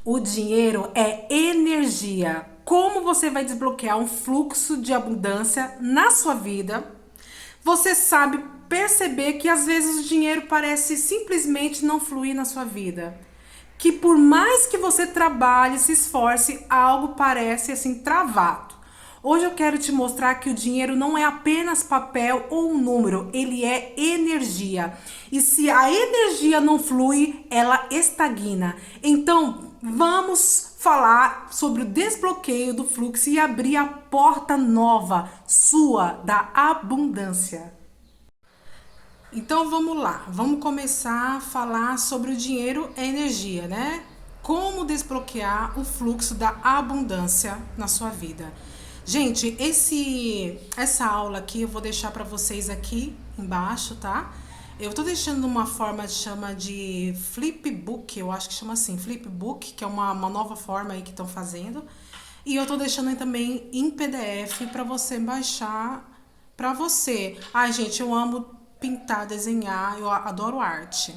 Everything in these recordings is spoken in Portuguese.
O dinheiro é energia. Como você vai desbloquear um fluxo de abundância na sua vida? Você sabe perceber que às vezes o dinheiro parece simplesmente não fluir na sua vida. Que por mais que você trabalhe, se esforce, algo parece assim travado. Hoje eu quero te mostrar que o dinheiro não é apenas papel ou um número, ele é energia. E se a energia não flui, ela estagna. Então, vamos falar sobre o desbloqueio do fluxo e abrir a porta nova sua da abundância. Então vamos lá, vamos começar a falar sobre o dinheiro e energia, né? Como desbloquear o fluxo da abundância na sua vida. Gente, essa aula aqui eu vou deixar para vocês aqui embaixo, tá? Eu tô deixando uma forma que chama de flipbook, eu acho que chama assim, flipbook, que é uma nova forma aí que estão fazendo. E eu tô deixando aí também em PDF para você baixar para você. Ai, gente, eu amo pintar, desenhar, eu adoro arte.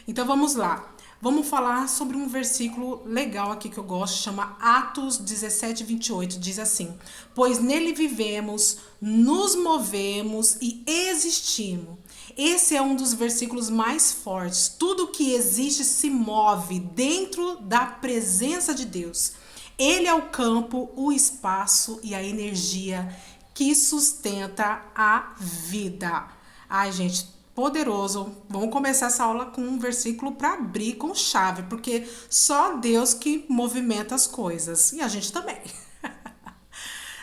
Então vamos lá. Vamos falar sobre um versículo legal aqui que eu gosto, chama Atos 17:28. Diz assim: Pois nele vivemos, nos movemos e existimos. Esse é um dos versículos mais fortes. Tudo que existe se move dentro da presença de Deus. Ele é o campo, o espaço e a energia que sustenta a vida. Ai, gente, poderoso. Vamos começar essa aula com um versículo para abrir com chave, porque só Deus que movimenta as coisas e a gente também,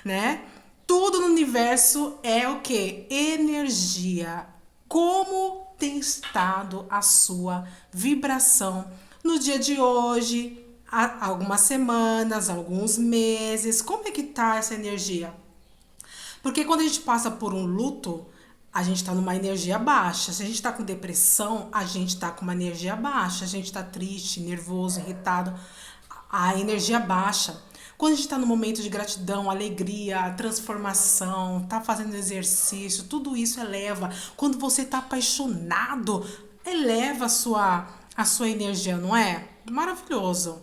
né? Tudo no universo é o que? Energia. Como tem estado a sua vibração no dia de hoje, há algumas semanas, alguns meses? Como é que tá essa energia? Porque quando a gente passa por um luto, a gente está numa energia baixa. Se a gente está com depressão, a gente está com uma energia baixa. A gente está triste, nervoso, irritado, a energia baixa. Quando a gente está no momento de gratidão, alegria, transformação, tá fazendo exercício, tudo isso eleva. Quando você está apaixonado, eleva a sua energia, não é? Maravilhoso.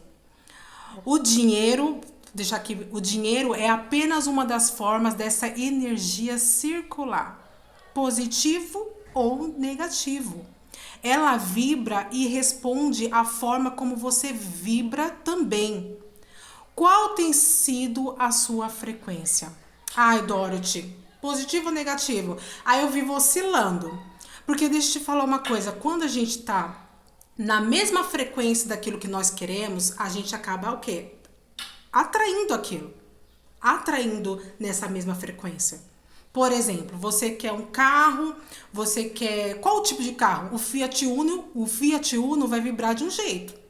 O dinheiro, deixar aqui, o dinheiro é apenas uma das formas dessa energia circular, positivo ou negativo. Ela vibra e responde à forma como você vibra também. Qual tem sido a sua frequência? Ai, Dorothy, positivo ou negativo? Aí eu vivo oscilando. Porque deixa eu te falar uma coisa, quando a gente tá na mesma frequência daquilo que nós queremos, a gente acaba o quê? Atraindo aquilo. Atraindo nessa mesma frequência. Por exemplo, você quer um carro, você quer... Qual o tipo de carro? O Fiat Uno vai vibrar de um jeito.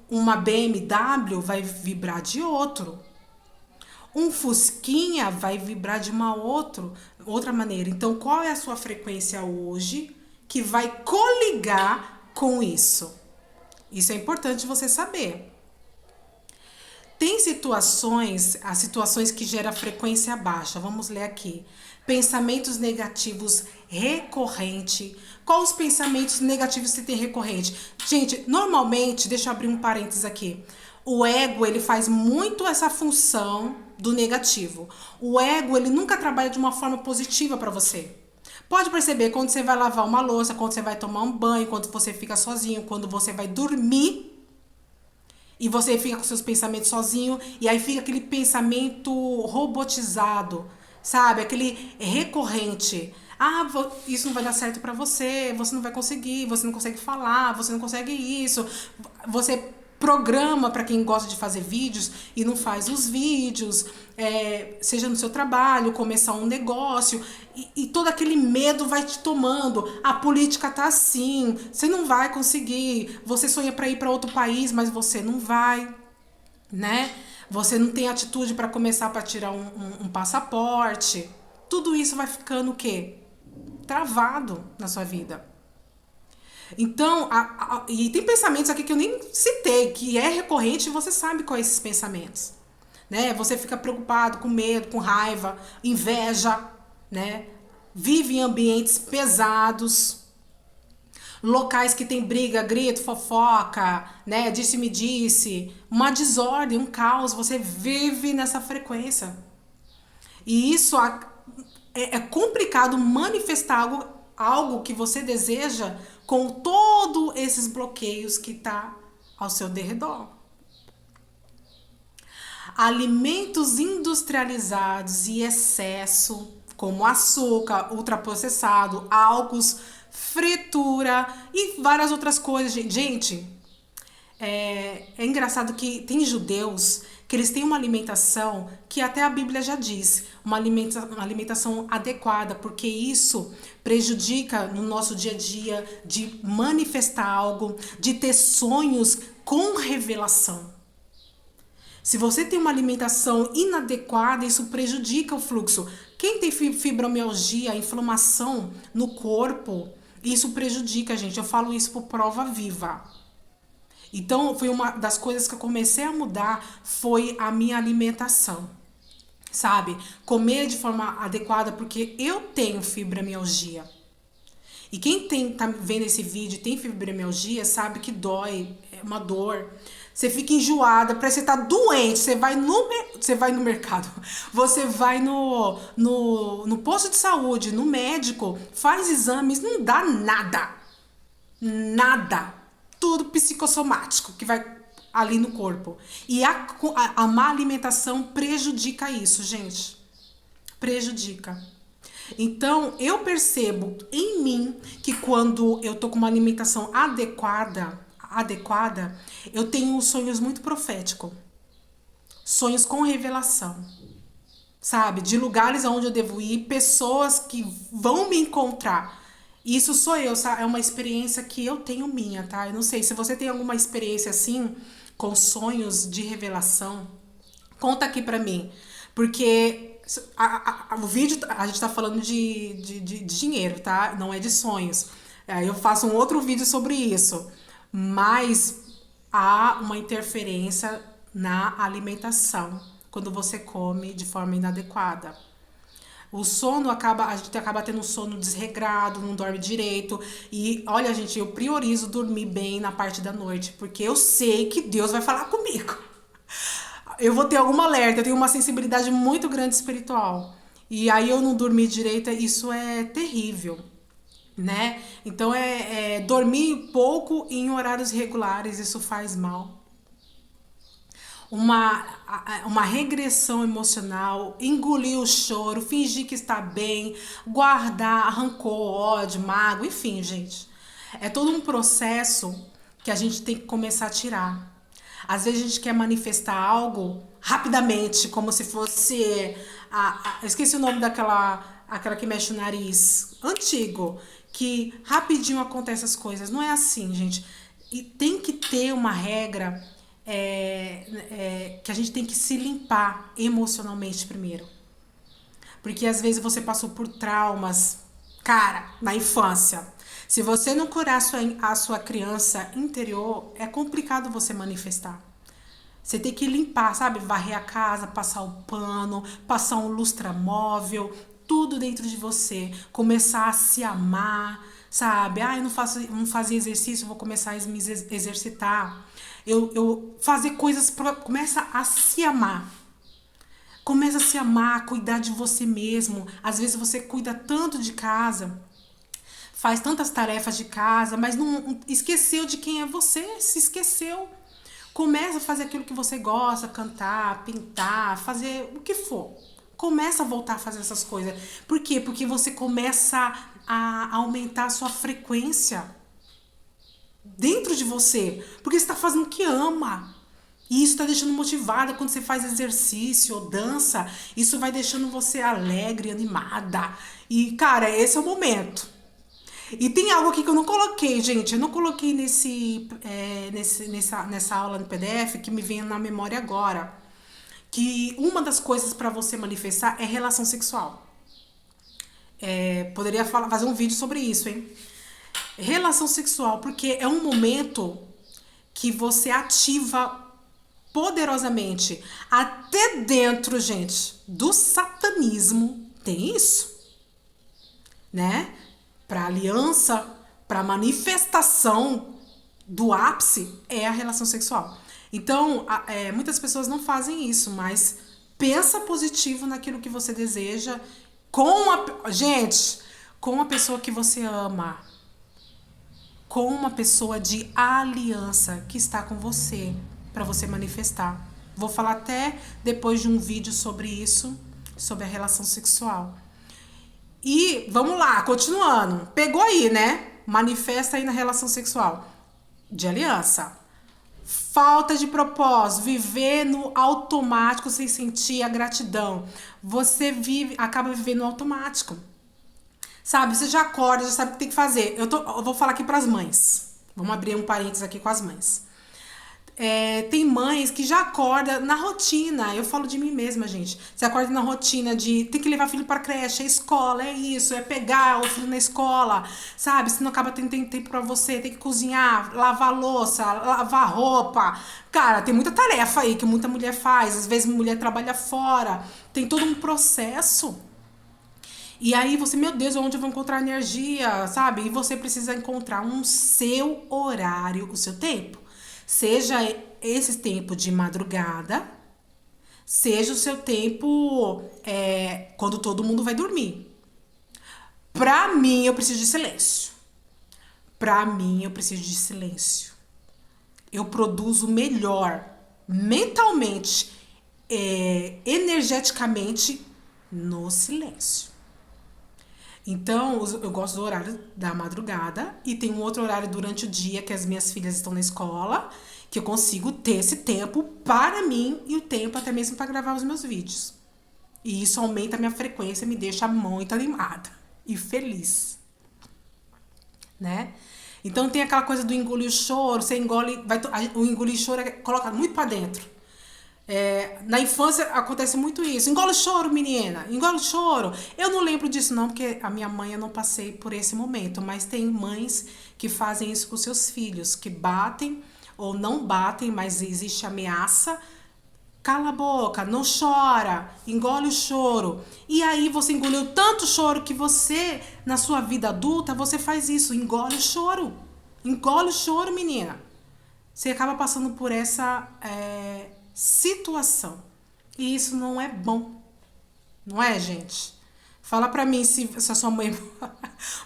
Uma BMW vai vibrar de outro. Um Fusquinha vai vibrar de outra maneira. Então, qual é a sua frequência hoje que vai coligar com isso? Isso é importante você saber. Tem situações, as situações que geram frequência baixa. Vamos ler aqui. Pensamentos negativos recorrente. Quais os pensamentos negativos você tem recorrente? Gente, normalmente, deixa eu abrir um parênteses aqui. O ego, ele faz muito essa função do negativo. O ego, ele nunca trabalha de uma forma positiva para você. Pode perceber quando você vai lavar uma louça, quando você vai tomar um banho, quando você fica sozinho, quando você vai dormir, e você fica com seus pensamentos sozinho, e aí fica aquele pensamento robotizado, sabe? Aquele recorrente. Ah, isso não vai dar certo pra você não vai conseguir, você não consegue falar, você não consegue isso. Você programa para quem gosta de fazer vídeos e não faz os vídeos, seja no seu trabalho, começar um negócio, e todo aquele medo vai te tomando. A política tá assim, você não vai conseguir, você sonha para ir para outro país, mas você não vai, né? Você não tem atitude para começar para tirar um passaporte. Tudo isso vai ficando o quê? Travado na sua vida. Então, e tem pensamentos aqui que eu nem citei, que é recorrente e você sabe quais são esses pensamentos. Né? Você fica preocupado, com medo, com raiva, inveja, né? Vive em ambientes pesados. locais que tem briga, grito, fofoca, né? Disse-me disse, uma desordem, um caos, você vive nessa frequência. E isso é complicado manifestar algo que você deseja com todos esses bloqueios que tá ao seu derredor. Alimentos industrializados e excesso, como açúcar, ultraprocessado, álcools, fritura e várias outras coisas. Gente, é engraçado que tem judeus que eles têm uma alimentação que até a Bíblia já diz, uma alimentação adequada, porque isso prejudica no nosso dia a dia de manifestar algo, de ter sonhos com revelação. Se você tem uma alimentação inadequada, isso prejudica o fluxo. Quem tem fibromialgia, inflamação no corpo, isso prejudica, gente. Eu falo isso por prova viva. Então, foi uma das coisas que eu comecei a mudar, foi a minha alimentação. Sabe? Comer de forma adequada, porque eu tenho fibromialgia. E quem tá vendo esse vídeo e tem fibromialgia, sabe que dói, é uma dor. Você fica enjoada, parece que você tá doente, você vai no mercado, você vai no posto de saúde, no médico, faz exames, não dá nada. Nada. Tudo psicossomático que vai ali no corpo. E a má alimentação prejudica isso, gente. Prejudica. Então, eu percebo em mim que quando eu tô com uma alimentação adequada, eu tenho sonhos muito proféticos. Sonhos com revelação. Sabe? De lugares aonde eu devo ir, pessoas que vão me encontrar. Isso sou eu, sabe? É uma experiência que eu tenho minha, tá? Eu não sei se você tem alguma experiência assim, com sonhos de revelação, conta aqui pra mim. Porque o vídeo, a gente tá falando de dinheiro, tá? Não é de sonhos. Eu faço um outro vídeo sobre isso. Mas há uma interferência na alimentação quando você come de forma inadequada. O sono a gente acaba tendo um sono desregrado, não dorme direito. E olha, gente, eu priorizo dormir bem na parte da noite, porque eu sei que Deus vai falar comigo. Eu vou ter algum alerta, eu tenho uma sensibilidade muito grande espiritual. E aí eu não dormir direito, isso é terrível, né? Então dormir pouco em horários regulares, isso faz mal. Uma regressão emocional, engolir o choro, fingir que está bem, guardar rancor, ódio, mágoa, enfim, gente. É todo um processo que a gente tem que começar a tirar. Às vezes a gente quer manifestar algo rapidamente, como se fosse eu esqueci o nome aquela que mexe o nariz, antigo, que rapidinho acontece as coisas. Não é assim, gente. E tem que ter uma regra que a gente tem que se limpar emocionalmente primeiro. Porque às vezes você passou por traumas, cara, na infância. Se você não curar a sua criança interior, é complicado você manifestar. Você tem que limpar, sabe? Varrer a casa, passar o pano, passar um lustramóvel, tudo dentro de você. Começar a se amar, sabe? Eu não fazia exercício, vou começar a me exercitar. Eu fazer coisas, começa a se amar. Começa a se amar, cuidar de você mesmo. Às vezes você cuida tanto de casa, faz tantas tarefas de casa, mas não esqueceu de quem é você, se esqueceu. Começa a fazer aquilo que você gosta, cantar, pintar, fazer o que for. Começa a voltar a fazer essas coisas. Por quê? Porque você começa a aumentar a sua frequência dentro de você. Porque você está fazendo o que ama. E isso está deixando motivada quando você faz exercício ou dança. Isso vai deixando você alegre, animada. E, cara, esse é o momento. E tem algo aqui que eu não coloquei, gente. Eu não coloquei nessa aula no PDF que me vem na memória agora. Que uma das coisas para você manifestar é relação sexual. Poderia fazer um vídeo sobre isso, hein? Relação sexual, porque é um momento que você ativa poderosamente. Até dentro, gente, do satanismo tem isso, né? Para aliança, para manifestação do ápice é a relação sexual. Então, muitas pessoas não fazem isso, mas pensa positivo naquilo que você deseja gente, com a pessoa que você ama, com uma pessoa de aliança que está com você, para você manifestar. Vou falar até depois de um vídeo sobre isso, sobre a relação sexual. E vamos lá, continuando. Pegou aí, né? Manifesta aí na relação sexual. De aliança. Falta de propósito, viver no automático sem sentir a gratidão. Você acaba vivendo no automático. Sabe, você já acorda, já sabe o que tem que fazer. Eu vou falar aqui para as mães. Vamos abrir um parênteses aqui com as mães. Tem mães que já acordam na rotina. Eu falo de mim mesma, gente. Você acorda na rotina de tem que levar filho para creche, é escola, é isso, é pegar o filho na escola, sabe? Senão acaba tendo tempo para você, tem que cozinhar, lavar louça, lavar roupa. Cara, tem muita tarefa aí que muita mulher faz. Às vezes a mulher trabalha fora. Tem todo um processo. E aí você, meu Deus, onde eu vou encontrar energia, sabe? E você precisa encontrar um seu horário, o seu tempo. Seja esse tempo de madrugada, seja o seu tempo quando todo mundo vai dormir. Pra mim, eu preciso de silêncio. Pra mim, eu preciso de silêncio. Eu produzo melhor mentalmente, energeticamente, no silêncio. Então, eu gosto do horário da madrugada e tem um outro horário durante o dia que as minhas filhas estão na escola, que eu consigo ter esse tempo para mim e o tempo até mesmo para gravar os meus vídeos. E isso aumenta a minha frequência e me deixa muito animada e feliz, né? Então tem aquela coisa do engolir o choro, você engole, o engolir choro coloca muito para dentro. Na infância acontece muito isso. Engole o choro, menina. Engole o choro. Eu não lembro disso não, porque a minha mãe eu não passei por esse momento. Mas tem mães que fazem isso com seus filhos, que batem ou não batem, mas existe ameaça. Cala a boca, não chora, engole o choro. E aí você engoliu tanto choro que você, na sua vida adulta, você faz isso. Engole o choro. Engole o choro, menina. Você acaba passando por essa situação. E isso não é bom. Não é, gente? Fala pra mim se a sua mãe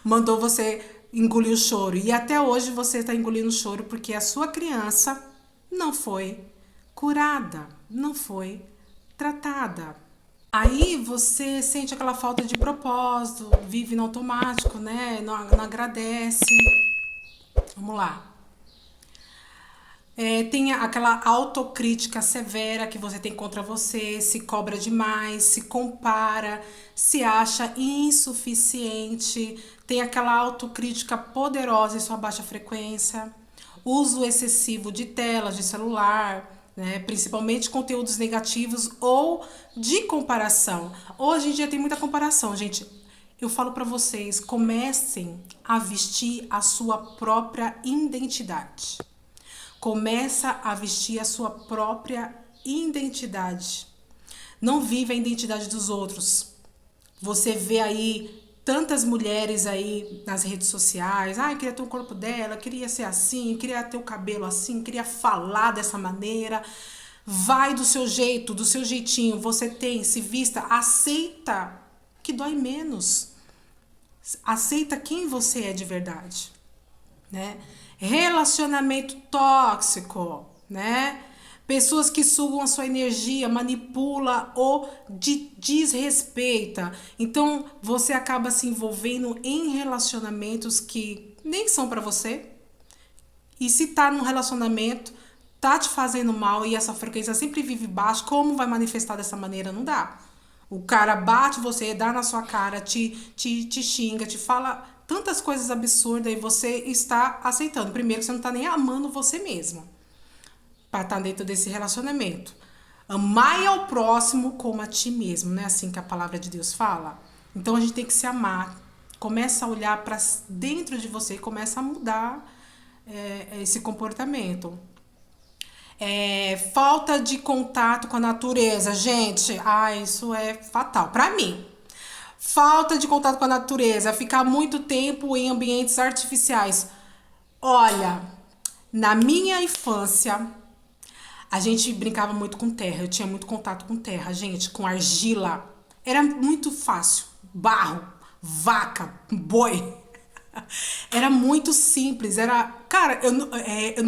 mandou você engolir o choro. E até hoje você tá engolindo o choro porque a sua criança não foi curada, não foi tratada. Aí você sente aquela falta de propósito, vive no automático, né? Não agradece. Vamos lá. Tem aquela autocrítica severa que você tem contra você, se cobra demais, se compara, se acha insuficiente, tem aquela autocrítica poderosa em sua baixa frequência, uso excessivo de telas, de celular, né? Principalmente conteúdos negativos ou de comparação. Hoje em dia tem muita comparação, gente. Eu falo para vocês, comecem a vestir a sua própria identidade. Começa a vestir a sua própria identidade. Não vive a identidade dos outros. Você vê aí tantas mulheres aí nas redes sociais. Eu queria ter o corpo dela, queria ser assim, queria ter o cabelo assim, queria falar dessa maneira. Vai do seu jeito, do seu jeitinho. Você tem, se vista, aceita que dói menos. Aceita quem você é de verdade, né? Relacionamento tóxico, né? Pessoas que sugam a sua energia, manipula ou desrespeita. Então, você acaba se envolvendo em relacionamentos que nem são pra você. E se tá num relacionamento, tá te fazendo mal e essa frequência sempre vive baixa, como vai manifestar dessa maneira? Não dá. O cara bate você, dá na sua cara, te xinga, te fala tantas coisas absurdas e você está aceitando. Primeiro, você não está nem amando você mesmo para estar dentro desse relacionamento. Amai ao próximo como a ti mesmo, não é assim que a palavra de Deus fala? Então a gente tem que se amar. Começa a olhar para dentro de você e começa a mudar esse comportamento. Falta de contato com a natureza, gente. Isso é fatal para mim. Falta de contato com a natureza, ficar muito tempo em ambientes artificiais. Olha, na minha infância, a gente brincava muito com terra. Eu tinha muito contato com terra, gente, com argila. Era muito fácil. Barro, vaca, boi. Era muito simples. Era, cara,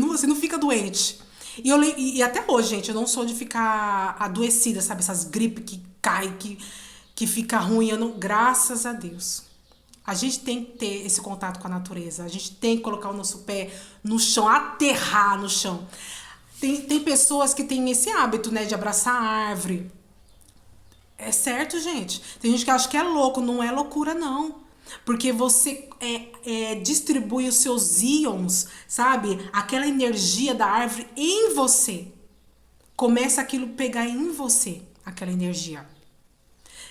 você não fica doente. E até hoje, gente, eu não sou de ficar adoecida, sabe? Essas gripes que cai, que fica ruim. Eu não, graças a Deus. A gente tem que ter esse contato com a natureza. A gente tem que colocar o nosso pé no chão, aterrar no chão. Tem pessoas que têm esse hábito, né, de abraçar a árvore. É certo, gente. Tem gente que acha que é louco. Não é loucura, não. Porque você distribui os seus íons, sabe? Aquela energia da árvore em você. Começa aquilo a pegar em você, aquela energia.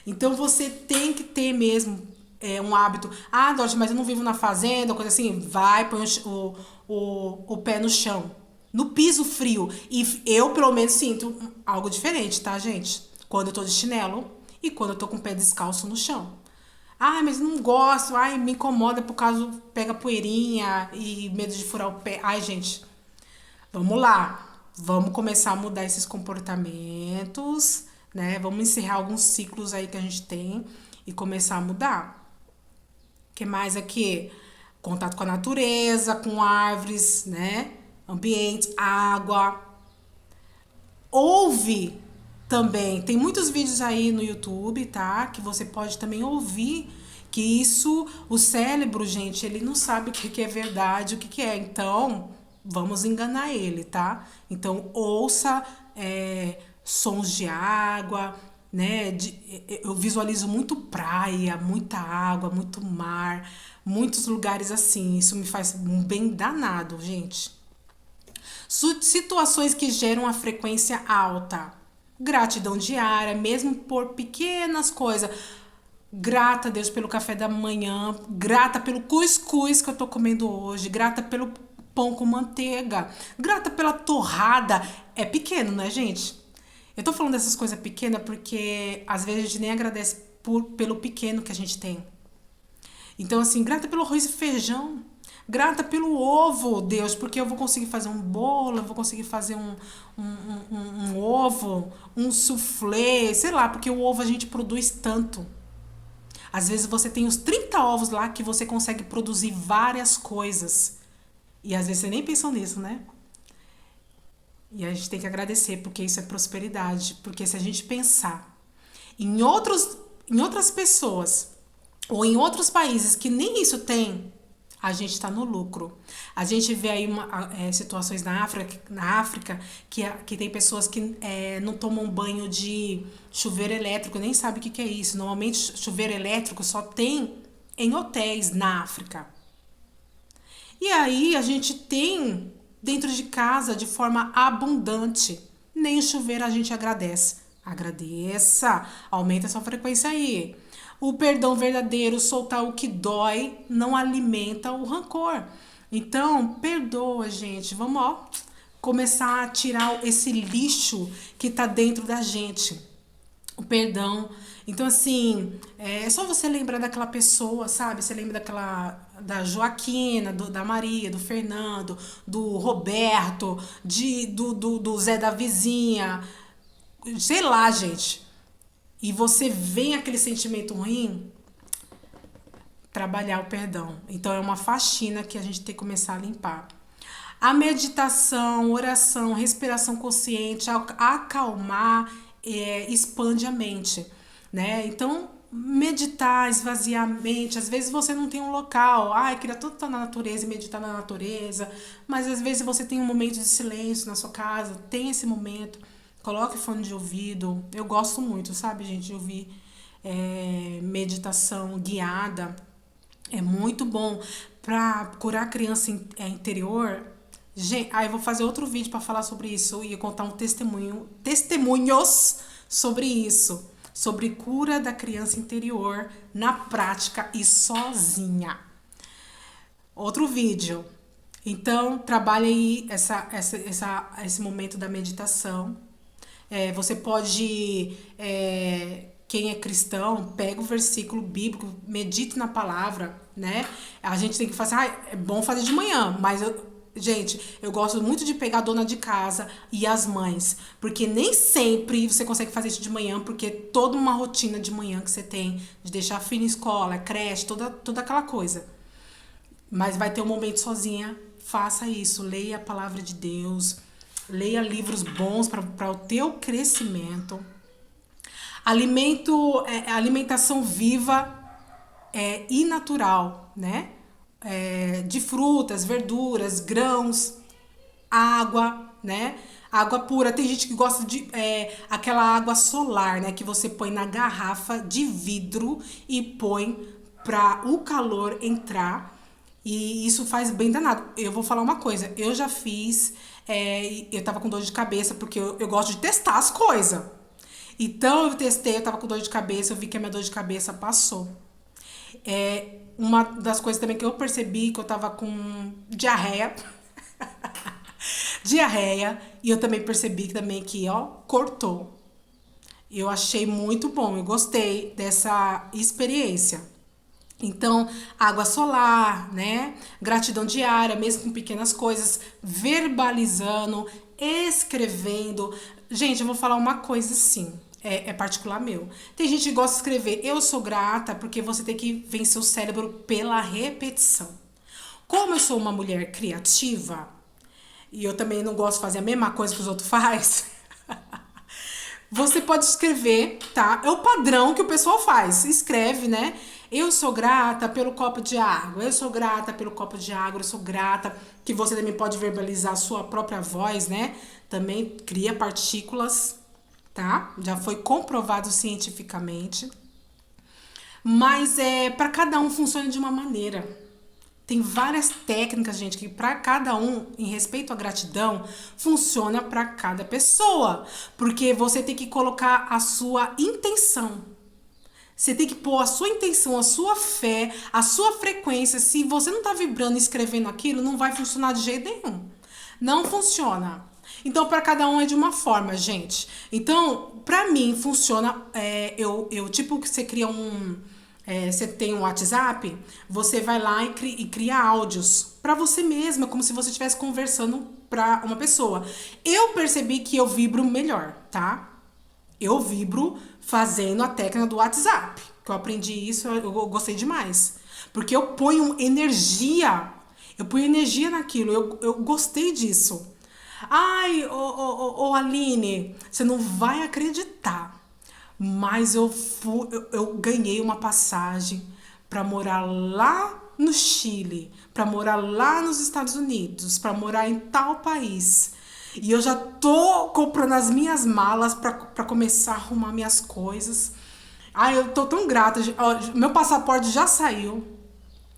Então você tem que ter mesmo um hábito. Ah, Dorothy, mas eu não vivo na fazenda, coisa assim. Vai, põe o pé no chão. No piso frio. E eu, pelo menos, sinto algo diferente, tá, gente? Quando eu tô de chinelo e quando eu tô com o pé descalço no chão. Ai, mas não gosto. Ai, me incomoda por causa pega poeirinha e medo de furar o pé. Ai, gente, vamos lá. Vamos começar a mudar esses comportamentos, né? Vamos encerrar alguns ciclos aí que a gente tem e começar a mudar. O que mais aqui? Contato com a natureza, com árvores, né? Ambientes, água. Ouve também. Tem muitos vídeos aí no YouTube, tá? Que você pode também ouvir. Que isso, o cérebro, gente, ele não sabe o que que é verdade, o que que é. Então, vamos enganar ele, tá? Então, ouça sons de água, né? Eu visualizo muito praia, muita água, muito mar, muitos lugares assim. Isso me faz um bem danado, gente. Situações que geram a frequência alta. Gratidão diária, mesmo por pequenas coisas. Grata a Deus pelo café da manhã, grata pelo cuscuz que eu tô comendo hoje, grata pelo pão com manteiga, grata pela torrada. É pequeno, né, gente? Eu tô falando dessas coisas pequenas porque às vezes a gente nem agradece pelo pequeno que a gente tem. Então, assim, grata pelo arroz e feijão. Grata pelo ovo, Deus, porque eu vou conseguir fazer um bolo, eu vou conseguir fazer um ovo, um soufflé, sei lá, porque o ovo a gente produz tanto. Às vezes você tem os 30 ovos lá que você consegue produzir várias coisas. E às vezes você nem pensou nisso, né? E a gente tem que agradecer, porque isso é prosperidade. Porque se a gente pensar em outras pessoas ou em outros países que nem isso tem, a gente está no lucro. A gente vê aí situações na África que tem pessoas que não tomam banho de chuveiro elétrico, nem sabe o que, que é isso. Normalmente chuveiro elétrico só tem em hotéis na África. E aí a gente tem dentro de casa de forma abundante. Nem o chuveiro a gente agradece. Agradeça, aumenta a sua frequência aí. O perdão verdadeiro, soltar o que dói, não alimenta o rancor. Então, perdoa, gente. Vamos, ó, começar a tirar esse lixo que tá dentro da gente. O perdão. Então, assim, é só você lembrar daquela pessoa, sabe? Você lembra da Joaquina, da Maria, do Fernando, do Roberto, do Zé da vizinha. Sei lá, gente. E você vem aquele sentimento ruim, trabalhar o perdão. Então é uma faxina que a gente tem que começar a limpar. A meditação, oração, respiração consciente, acalmar, expande a mente, né? Então, meditar, esvaziar a mente. Às vezes você não tem um local. Ai, queria tanto estar na natureza e meditar na natureza. Mas às vezes você tem um momento de silêncio na sua casa. Tem esse momento. Coloque fone de ouvido. Eu gosto muito, sabe, gente, de ouvir meditação guiada. É muito bom para curar a criança interior. Gente, aí eu vou fazer outro vídeo para falar sobre isso e contar testemunhos sobre isso, sobre cura da criança interior na prática e sozinha. Outro vídeo. Então, trabalhe aí esse momento da meditação. Você pode quem é cristão, pega o versículo bíblico, medite na palavra, né? A gente tem que fazer, é bom fazer de manhã, mas gente, eu gosto muito de pegar a dona de casa e as mães, porque nem sempre você consegue fazer isso de manhã, porque toda uma rotina de manhã que você tem, de deixar filho em escola, creche, toda aquela coisa. Mas vai ter um momento sozinha, faça isso, leia a palavra de Deus, leia livros bons para o teu crescimento. Alimentação viva e natural, né? De frutas, verduras, grãos, água, né? Água pura. Tem gente que gosta de aquela água solar, né? Que você põe na garrafa de vidro e põe para o calor entrar. E isso faz bem danado. Eu vou falar uma coisa. Eu já fiz. Eu tava com dor de cabeça porque eu gosto de testar as coisas. Então eu testei, eu tava com dor de cabeça, eu vi que a minha dor de cabeça passou. Uma das coisas também que eu percebi que eu tava com diarreia. Diarreia. E eu também percebi que também que, ó, cortou. Eu achei muito bom, eu gostei dessa experiência. Então, água solar, né? Gratidão diária, mesmo com pequenas coisas, verbalizando, escrevendo. Gente, eu vou falar uma coisa assim, é particular meu. Tem gente que gosta de escrever, eu sou grata, porque você tem que vencer o cérebro pela repetição. Como eu sou uma mulher criativa, e eu também não gosto de fazer a mesma coisa que os outros fazem, você pode escrever, tá? É o padrão que o pessoal faz. Escreve, né? Eu sou grata pelo copo de água. Eu sou grata pelo copo de água. Eu sou grata. Que você também pode verbalizar a sua própria voz, né? Também cria partículas, tá? Já foi comprovado cientificamente. Mas para cada um funciona de uma maneira. Tem várias técnicas, gente, que para cada um, em respeito à gratidão, funciona para cada pessoa. Porque você tem que colocar a sua intenção. Você tem que pôr a sua intenção, a sua fé, a sua frequência. Se você não tá vibrando e escrevendo aquilo, não vai funcionar de jeito nenhum. Não funciona. Então, para cada um é de uma forma, gente. Então, para mim, funciona. Tipo, que você cria você tem um WhatsApp, você vai lá e cria áudios para você mesma, como se você estivesse conversando para uma pessoa. Eu percebi que eu vibro melhor, tá? Eu vibro fazendo a técnica do WhatsApp. Que eu aprendi isso, eu gostei demais. Porque eu ponho energia. Eu ponho energia naquilo. Eu gostei disso. Ai, Aline, você não vai acreditar. Mas eu ganhei uma passagem para morar lá no Chile, para morar lá nos Estados Unidos, para morar em tal país. E eu já tô comprando as minhas malas para começar a arrumar minhas coisas. Ai, eu tô tão grata. Ó, meu passaporte já saiu.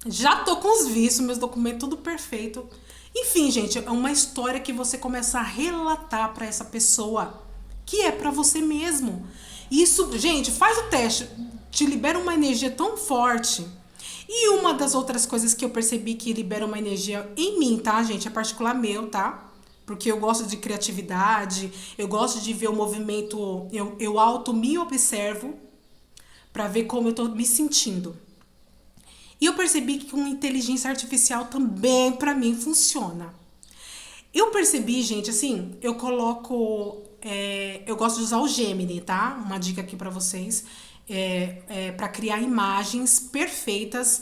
Já tô com os vistos, meus documentos tudo perfeito. Enfim, gente, é uma história que você começa a relatar para essa pessoa, que é para você mesmo. Isso, gente, faz o teste, te libera uma energia tão forte. E uma das outras coisas que eu percebi que libera uma energia em mim, tá, gente? É particular meu, tá? Porque eu gosto de criatividade, eu gosto de ver o movimento, eu auto me observo para ver como eu tô me sentindo. E eu percebi que com inteligência artificial também para mim funciona. Eu percebi, gente, assim, eu gosto de usar o Gemini, tá? Uma dica aqui pra vocês. Pra criar imagens perfeitas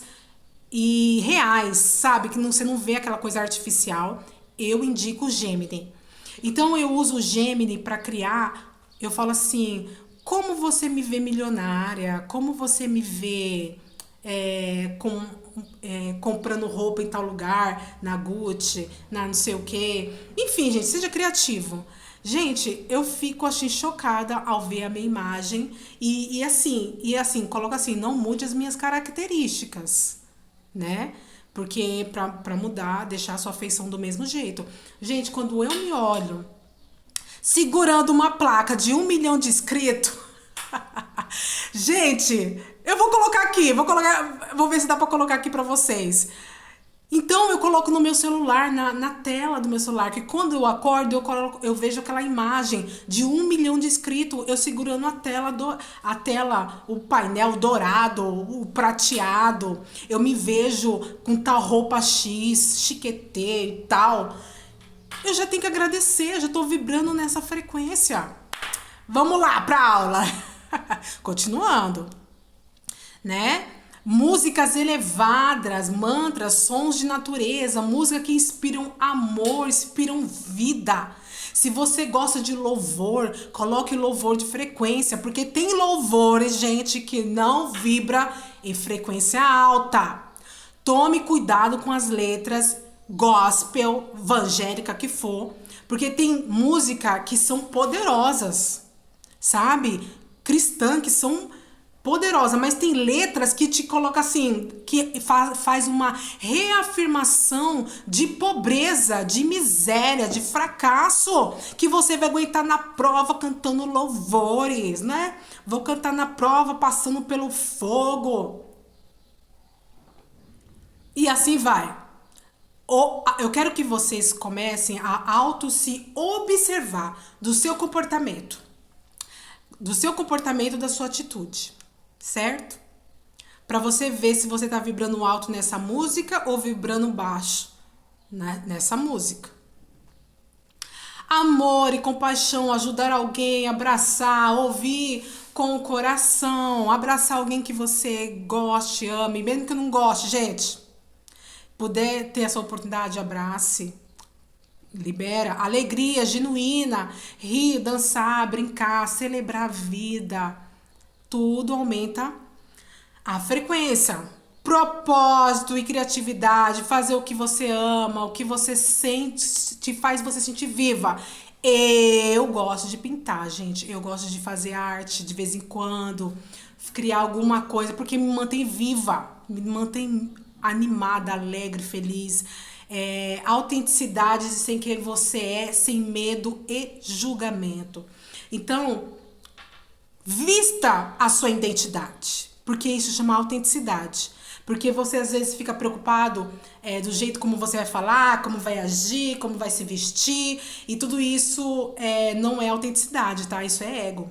e reais, sabe? Que você não vê aquela coisa artificial. Eu indico o Gemini. Então eu uso o Gemini pra criar. Eu falo assim: como você me vê milionária? Como você me vê comprando roupa em tal lugar, na Gucci, na não sei o quê. Enfim, gente, seja criativo. Gente, eu fico assim chocada ao ver a minha imagem e assim, coloca assim, não mude as minhas características, né? Porque pra mudar, deixar a sua feição do mesmo jeito. Gente, quando eu me olho segurando uma placa de 1 milhão de inscritos, gente, eu vou colocar aqui, vou ver se dá pra colocar aqui pra vocês. Então eu coloco no meu celular, na tela do meu celular, que quando eu acordo, eu vejo aquela imagem de 1 milhão de inscritos, eu segurando o painel dourado, o prateado. Eu me vejo com tal roupa X, chiquetê e tal. Eu já tenho que agradecer, já tô vibrando nessa frequência. Vamos lá pra aula. Continuando, né? Músicas elevadas, mantras, sons de natureza, música que inspiram amor, inspiram vida. Se você gosta de louvor, coloque louvor de frequência, porque tem louvores, gente, que não vibra em frequência alta. Tome cuidado com as letras gospel, evangélica que for, porque tem música que são poderosas, sabe? Cristã que são poderosas, mas tem letras que te coloca assim, que faz uma reafirmação de pobreza, de miséria, de fracasso, que você vai aguentar na prova cantando louvores, né? Vou cantar na prova passando pelo fogo. E assim vai. Eu quero que vocês comecem a se observar do seu comportamento, da sua atitude, certo? Para você ver se você tá vibrando alto nessa música ou vibrando baixo, né, nessa música. Amor e compaixão, ajudar alguém, abraçar, ouvir com o coração, abraçar alguém que você goste, ame, mesmo que não goste, gente. Puder ter essa oportunidade, abrace. Libera. Alegria genuína. Rir, dançar, brincar, celebrar a vida. Tudo aumenta a frequência. Propósito e criatividade. Fazer o que você ama, o que você sente, te faz você sentir viva. Eu gosto de pintar, gente. Eu gosto de fazer arte de vez em quando. Criar alguma coisa, porque me mantém viva. Me mantém animada, alegre, feliz. Autenticidade sem quem você é, sem medo e julgamento. Então, vista a sua identidade, porque isso chama autenticidade. Porque você às vezes fica preocupado do jeito como você vai falar, como vai agir, como vai se vestir, e tudo isso não é autenticidade, tá? Isso é ego.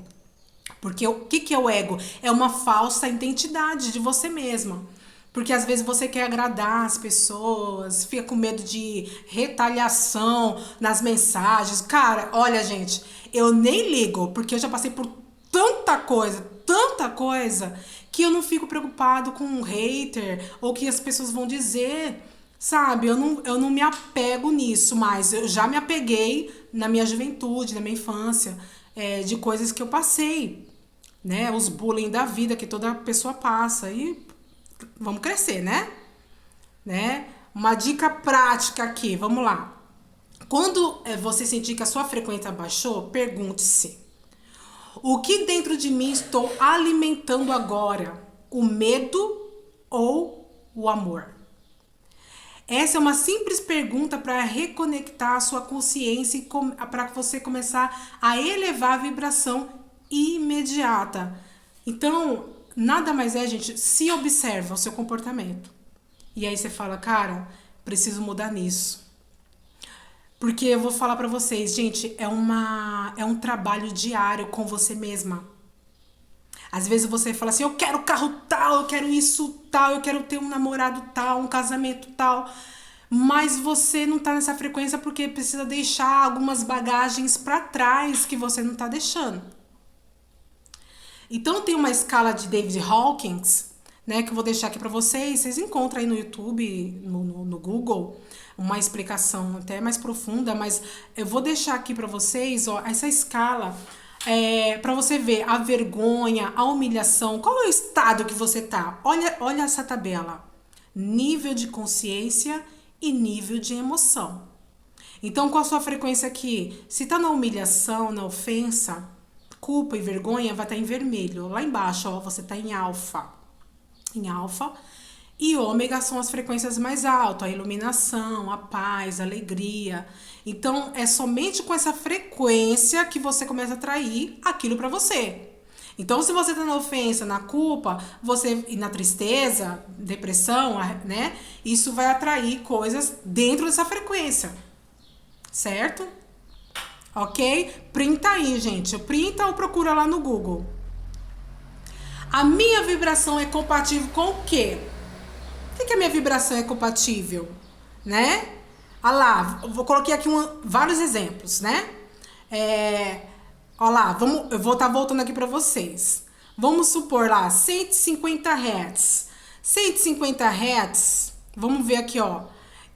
Porque o que é o ego? É uma falsa identidade de você mesma. Porque às vezes você quer agradar as pessoas, fica com medo de retaliação nas mensagens. Cara, olha, gente, eu nem ligo, porque eu já passei por tanta coisa, que eu não fico preocupado com um hater ou o que as pessoas vão dizer, sabe? Eu não me apego nisso, mas eu já me apeguei na minha juventude, na minha infância, de coisas que eu passei, né? Os bullying da vida que toda pessoa passa. E vamos crescer, né? Uma dica prática aqui, vamos lá. Quando você sentir que a sua frequência baixou, pergunte-se: o que dentro de mim estou alimentando agora? O medo ou o amor? Essa é uma simples pergunta para reconectar a sua consciência e para você começar a elevar a vibração imediata. Então, nada mais é, gente, se observa o seu comportamento. E aí você fala, cara, preciso mudar nisso. Porque eu vou falar pra vocês, gente, é um trabalho diário com você mesma. Às vezes você fala assim, eu quero carro tal, eu quero isso tal, eu quero ter um namorado tal, um casamento tal. Mas você não tá nessa frequência porque precisa deixar algumas bagagens pra trás que você não tá deixando. Então tem uma escala de David Hawkins, né, que eu vou deixar aqui pra vocês. Vocês encontram aí no YouTube, no Google, uma explicação até mais profunda, mas eu vou deixar aqui pra vocês, ó, essa escala para você ver a vergonha, a humilhação. Qual é o estado que você tá? Olha essa tabela. Nível de consciência e nível de emoção. Então, qual a sua frequência aqui? Se tá na humilhação, na ofensa, culpa e vergonha, vai estar em vermelho. Lá embaixo, ó, você tá em alfa. Em alfa. E ômega são as frequências mais altas, a iluminação, a paz, a alegria. Então, é somente com essa frequência que você começa a atrair aquilo para você. Então, se você tá na ofensa, na culpa, você e na tristeza, depressão, né? Isso vai atrair coisas dentro dessa frequência, certo? Ok? Printa aí, gente. Printa ou procura lá no Google. A minha vibração é compatível com o quê? O que a minha vibração é compatível? Né? Ah lá, eu coloquei aqui vários exemplos, né? Ó lá, eu vou estar voltando aqui para vocês. Vamos supor lá, 150 Hz. 150 Hz, vamos ver aqui, ó.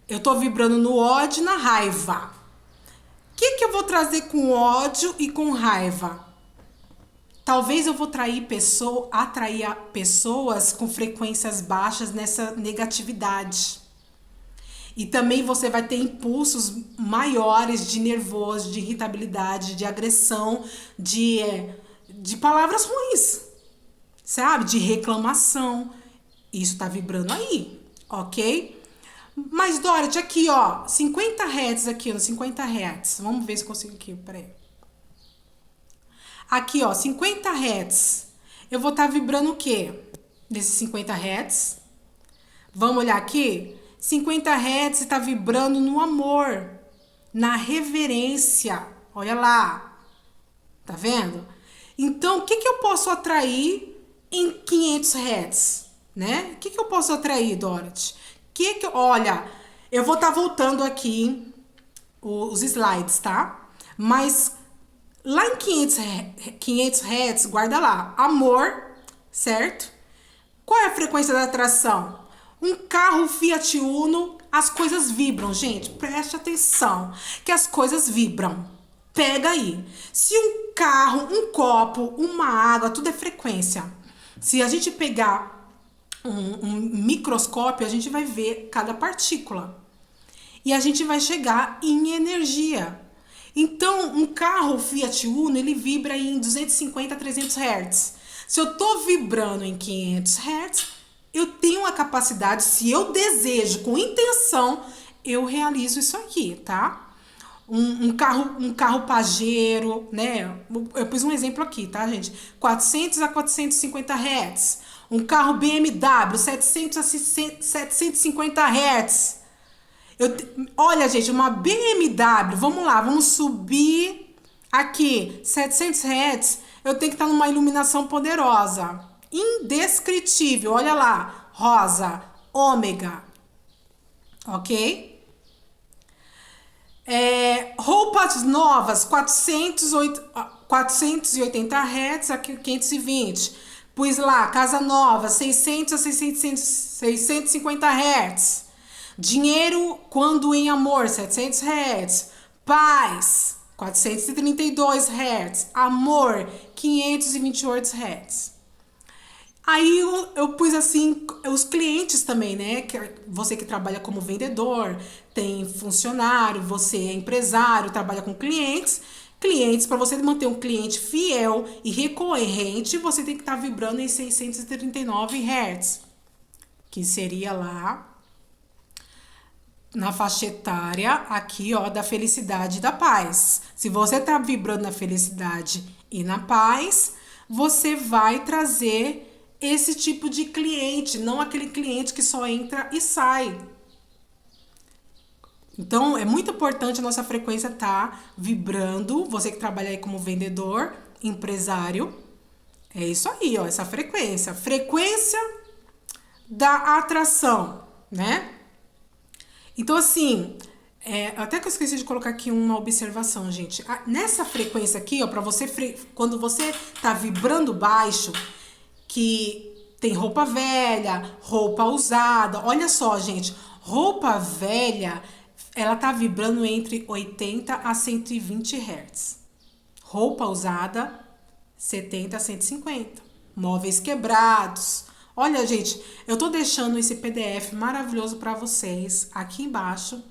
Eu tô vibrando no ódio e na raiva. O que eu vou trazer com ódio e com raiva? Talvez eu vou atrair pessoas com frequências baixas nessa negatividade. E também você vai ter impulsos maiores de nervoso, de irritabilidade, de agressão, de palavras ruins, sabe? De reclamação. Isso tá vibrando aí, ok? Mas, Dorothy, aqui, ó, 50 Hz aqui, no 50 Hz. Vamos ver se consigo aqui, peraí. Aqui, ó, 50 Hz. Eu vou estar vibrando o quê? Desses 50 Hz. Vamos olhar aqui? 50 Hz está vibrando no amor, na reverência. Olha lá. Tá vendo? Então, o que eu posso atrair em 500 Hz? Né? O que eu posso atrair, Dorothy? Olha, eu vou estar voltando aqui os slides, tá? Mas lá em 500 Hz, guarda lá, amor, certo? Qual é a frequência da atração? Um carro Fiat Uno, as coisas vibram, gente. Preste atenção, que as coisas vibram. Pega aí. Se um carro, um copo, uma água, tudo é frequência. Se a gente pegar um microscópio, a gente vai ver cada partícula. E a gente vai chegar em energia. Então, um carro Fiat Uno, ele vibra em 250 a 300 Hz. Se eu tô vibrando em 500 Hz, eu tenho a capacidade, se eu desejo, com intenção, eu realizo isso aqui, tá? Um carro Pajero, né? Eu pus um exemplo aqui, tá, gente? 400 a 450 Hz. Um carro BMW, 700 a 750 Hz. Olha, gente, uma BMW, vamos lá, vamos subir aqui, 700 Hz, eu tenho que estar numa iluminação poderosa, indescritível, olha lá, rosa, ômega, ok? Roupas novas, 480 Hz, aqui 520, pus lá, casa nova, 600 a 650 Hz. Dinheiro quando em amor, 700 Hz. Paz, 432 Hz. Amor, 528 Hz. Aí eu pus assim, os clientes também, né? Você que trabalha como vendedor, tem funcionário, você é empresário, trabalha com clientes. Clientes, para você manter um cliente fiel e recorrente, você tem que estar vibrando em 639 Hz. Que seria lá na faixa etária aqui, ó, da felicidade e da paz. Se você tá vibrando na felicidade e na paz, você vai trazer esse tipo de cliente, não aquele cliente que só entra e sai. Então, é muito importante a nossa frequência tá vibrando. Você que trabalha aí como vendedor, empresário, é isso aí, ó, essa frequência. Frequência da atração, né? Então, assim, até que eu esqueci de colocar aqui uma observação, gente. Nessa frequência aqui, ó, quando você tá vibrando baixo, que tem roupa velha, roupa usada, olha só, gente, roupa velha, ela tá vibrando entre 80 a 120 Hz. Roupa usada, 70 a 150. Móveis quebrados. Olha, gente, eu tô deixando esse PDF maravilhoso para vocês aqui embaixo,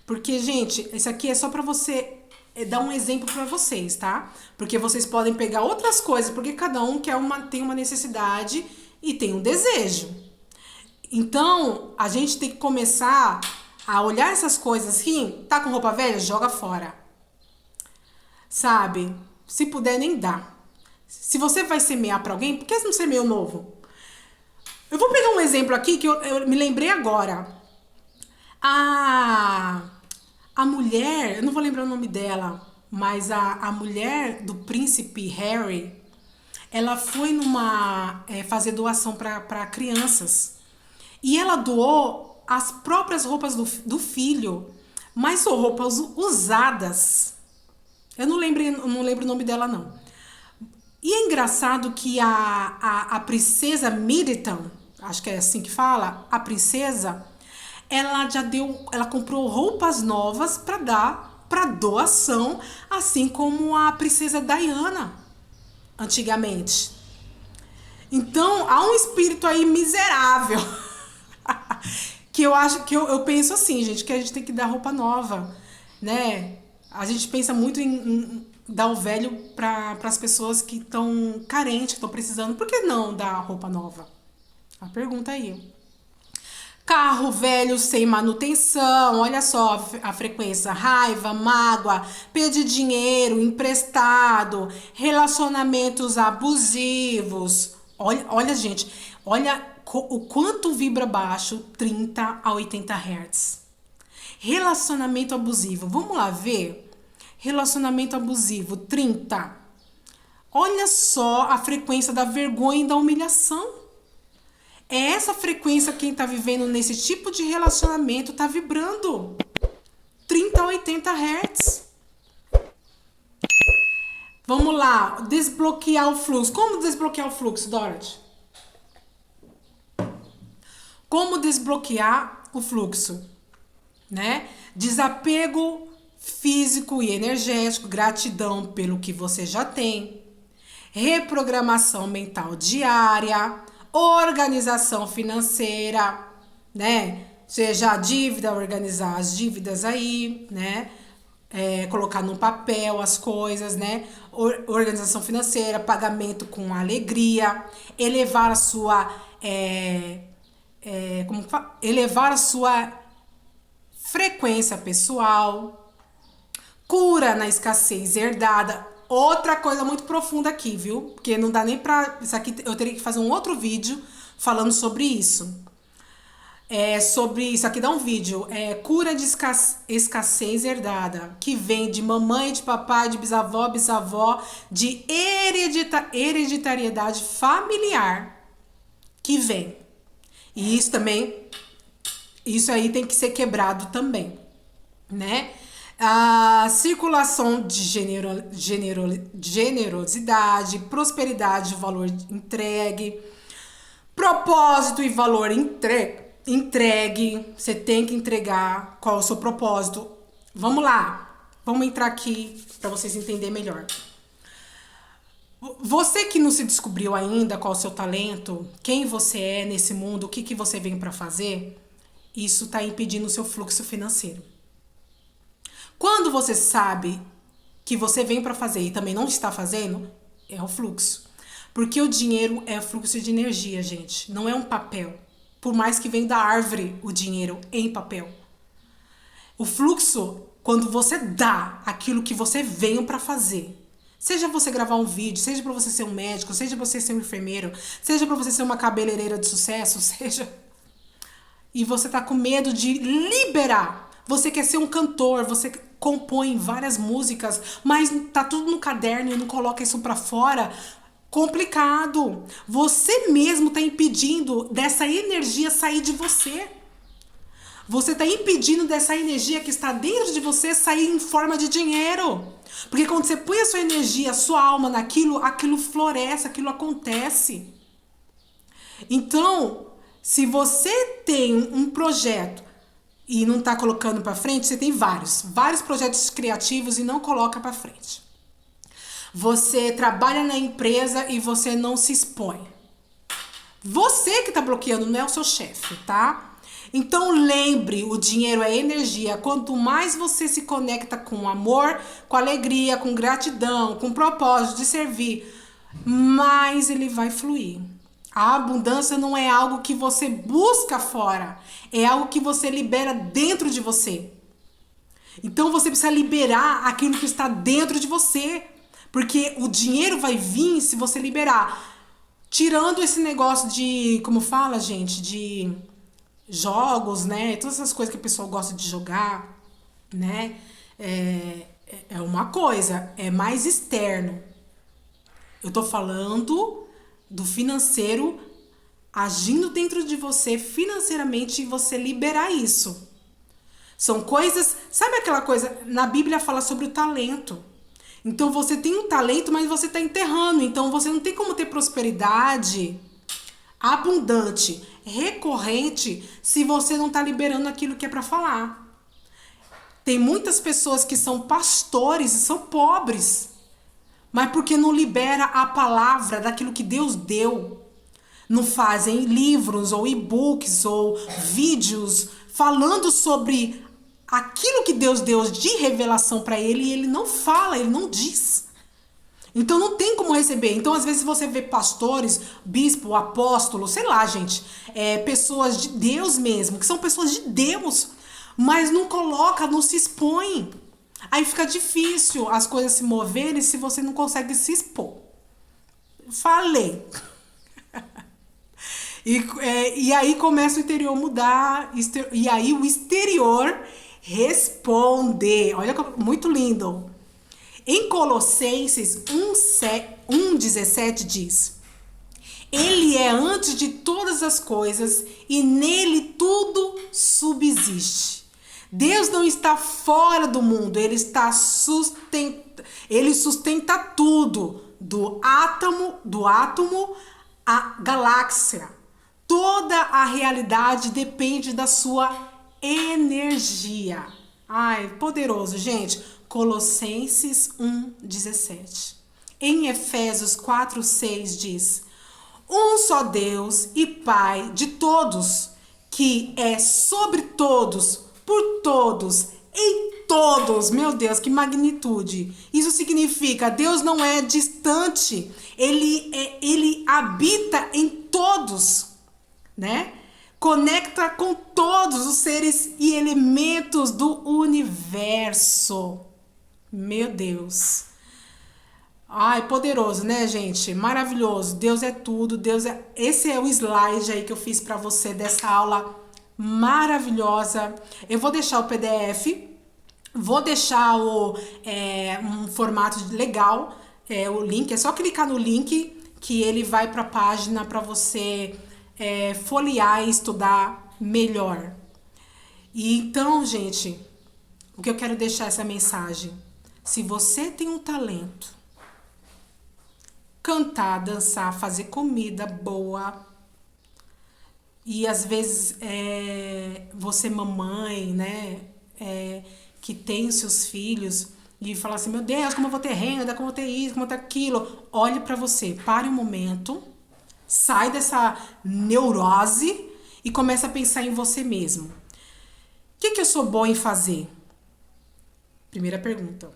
porque, gente, esse aqui é só para você dar um exemplo para vocês, tá? Porque vocês podem pegar outras coisas, porque cada um tem uma necessidade e tem um desejo. Então, a gente tem que começar a olhar essas coisas assim, tá com roupa velha? Joga fora. Sabe? Se puder, nem dá. Se você vai semear para alguém, por que você não semeia o novo? Eu vou pegar um exemplo aqui que eu me lembrei agora. A, a mulher, eu não vou lembrar o nome dela, mas a mulher do príncipe Harry, ela foi fazer doação para crianças. E ela doou as próprias roupas do filho, mas são roupas usadas. Eu não lembro o nome dela, não. E é engraçado que a princesa Middleton, acho que é assim que fala, a princesa, ela comprou roupas novas para dar para doação, assim como a princesa Diana, antigamente. Então, há um espírito aí miserável. Que eu acho que eu penso assim, gente, que a gente tem que dar roupa nova, né? A gente pensa muito em dar o velho para as pessoas que estão carentes, que estão precisando. Por que não dar roupa nova? A pergunta aí. Carro velho sem manutenção, olha só a frequência: raiva, mágoa, pedir dinheiro emprestado, relacionamentos abusivos. Olha, gente, olha o quanto vibra baixo, 30 a 80 Hz. Relacionamento abusivo, vamos lá ver? Relacionamento abusivo, 30. Olha só a frequência da vergonha e da humilhação. É essa frequência quem tá vivendo nesse tipo de relacionamento tá vibrando. 30 a 80 Hz. Vamos lá, desbloquear o fluxo. Como desbloquear o fluxo, Dorothy? Como desbloquear o fluxo, né? Desapego físico e energético, gratidão pelo que você já tem, reprogramação mental diária, organização financeira, né? Seja a dívida, organizar as dívidas aí, né? Colocar no papel as coisas, né? Organização financeira, pagamento com alegria, elevar a sua elevar a sua frequência pessoal, cura na escassez herdada. Outra coisa muito profunda aqui, viu? Porque não dá nem pra... Isso aqui eu teria que fazer um outro vídeo falando sobre isso. Sobre isso aqui dá um vídeo. Cura de escassez herdada, que vem de mamãe, de papai, de bisavó, bisavó, de hereditariedade familiar que vem. E isso também, isso aí tem que ser quebrado também, né? A circulação de generosidade, prosperidade, valor entregue, propósito e valor entregue. Você tem que entregar qual é o seu propósito. Vamos lá, vamos entrar aqui para vocês entenderem melhor. Você que não se descobriu ainda qual é o seu talento, quem você é nesse mundo, o que você vem para fazer, isso está impedindo o seu fluxo financeiro. Quando você sabe que você vem para fazer e também não está fazendo, é o fluxo. Porque o dinheiro é fluxo de energia, gente. Não é um papel. Por mais que venha da árvore o dinheiro em papel. O fluxo, quando você dá aquilo que você veio para fazer. Seja você gravar um vídeo, seja para você ser um médico, seja para você ser um enfermeiro, seja para você ser uma cabeleireira de sucesso, seja... E você tá com medo de liberar. Você quer ser um cantor, você compõe várias músicas, mas tá tudo no caderno e não coloca isso pra fora. Complicado. Você mesmo tá impedindo dessa energia sair de você. Você tá impedindo dessa energia que está dentro de você sair em forma de dinheiro. Porque quando você põe a sua energia, a sua alma naquilo, aquilo floresce, aquilo acontece. Então, se você tem um projeto e não tá colocando para frente, você tem vários projetos criativos e não coloca para frente. Você trabalha na empresa e você não se expõe. Você que tá bloqueando, não é o seu chefe, tá? Então lembre, o dinheiro é energia. Quanto mais você se conecta com amor, com alegria, com gratidão, com propósito de servir, mais ele vai fluir. A abundância não é algo que você busca fora, é algo que você libera dentro de você. Então você precisa liberar aquilo que está dentro de você, Porque o dinheiro vai vir se você liberar. Tirando esse negócio de, como fala, gente, de jogos, né? Todas essas coisas que a pessoa gosta de jogar, né? É uma coisa, é mais externo. Eu tô falando do financeiro agindo dentro de você financeiramente e você liberar isso. São coisas, sabe aquela coisa, na Bíblia fala sobre o talento. Então você tem um talento, mas você está enterrando. Então você não tem como ter prosperidade abundante, recorrente, se você não está liberando aquilo que é para falar. Tem muitas pessoas que são pastores e são pobres, mas porque não libera a palavra daquilo que Deus deu. Não fazem livros ou e-books ou vídeos falando sobre aquilo que Deus deu de revelação para ele e ele não fala, ele não diz. Então não tem como receber. Então às vezes você vê pastores, bispo, apóstolo, sei lá, gente, pessoas de Deus mesmo, que são pessoas de Deus, mas não coloca, não se expõe. Aí fica difícil as coisas se moverem se você não consegue se expor. Falei. E aí começa o interior mudar, e aí o exterior responde. Olha, muito lindo. Em Colossenses 1:17 diz: Ele é antes de todas as coisas e nele tudo subsiste. Deus não está fora do mundo, ele sustenta tudo, do átomo à galáxia. Toda a realidade depende da sua energia. Ai, poderoso, gente. Colossenses 1:17. Em Efésios 4:6 diz: Um só Deus e Pai de todos, que é sobre todos, por todos, em todos. Meu Deus, que magnitude. Isso significa, Deus não é distante, ele habita em todos, né? Conecta com todos os seres e elementos do universo. Meu Deus. Ai, poderoso, né, gente? Maravilhoso. Deus é tudo. Esse é o slide aí que eu fiz pra você dessa aula maravilhosa. Eu vou deixar o PDF, vou deixar um formato legal, o link. É só clicar no link que ele vai pra página pra você folhear e estudar melhor. E então, gente, o que eu quero deixar essa mensagem: se você tem um talento, cantar, dançar, fazer comida boa, e às vezes você mamãe, né, que tem os seus filhos e fala assim, meu Deus, como eu vou ter renda, como eu vou ter isso, como eu vou ter aquilo. Olhe pra você, pare um momento, sai dessa neurose e começa a pensar em você mesmo. O que eu sou boa em fazer? Primeira pergunta.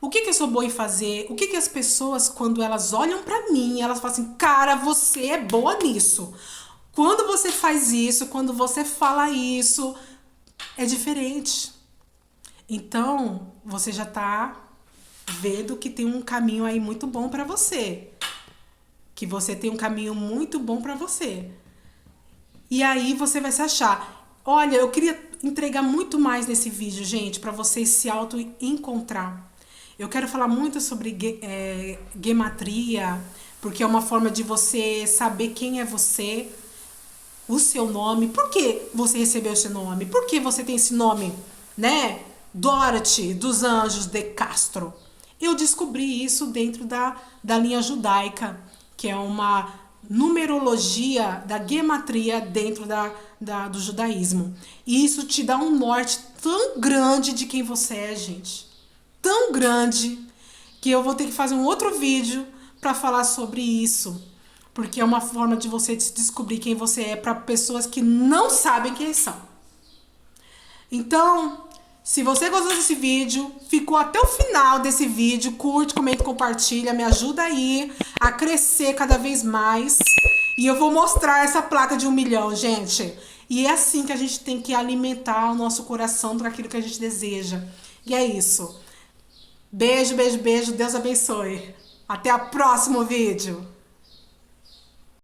O que eu sou boa em fazer? O que as pessoas, quando elas olham pra mim, elas falam assim, cara, você é boa nisso. Quando você faz isso, quando você fala isso, é diferente. Então, você já tá vendo que tem um caminho aí muito bom pra você. Que você tem um caminho muito bom pra você. E aí você vai se achar. Olha, eu queria entregar muito mais nesse vídeo, gente, pra vocês se auto-encontrar. Eu quero falar muito sobre gematria, porque é uma forma de você saber quem é você, o seu nome, por que você recebeu esse nome, por que você tem esse nome, né? Dorothy dos Anjos de Castro. Eu descobri isso dentro da linha judaica, que é uma numerologia da gematria dentro do judaísmo. E isso te dá um norte tão grande de quem você é, gente. Tão grande que eu vou ter que fazer um outro vídeo para falar sobre isso, porque é uma forma de você descobrir quem você é para pessoas que não sabem quem são. Então, se você gostou desse vídeo, ficou até o final desse vídeo, curte, comenta, compartilha, me ajuda aí a crescer cada vez mais. E eu vou mostrar essa placa de 1 milhão, gente. E é assim que a gente tem que alimentar o nosso coração para aquilo que a gente deseja. E é isso. Beijo, beijo, beijo. Deus abençoe. Até o próximo vídeo.